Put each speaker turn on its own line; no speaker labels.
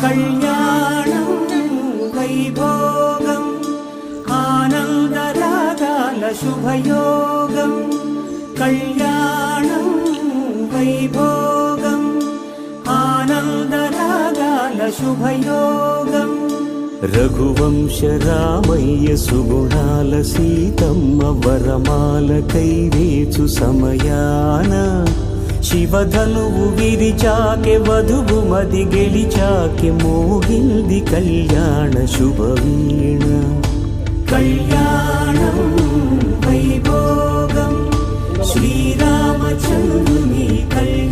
కళ్యాణం వైభోగం ఆనందరాగాల శుభయోగం కళ్యాణం వైభోగం ఆనందరాగాల శుభయోగం రఘువంశ రామయ్య సుగుణాల సీతమ్మ వరమాల కైవేచు సమయాన శివధనువు విరిచాకె వధువు మది గెలిచాకె మోగింది కళ్యాణ శుభవీణ కళ్యాణం వైభోగం శ్రీరామచంద్రుని కళ్యాణం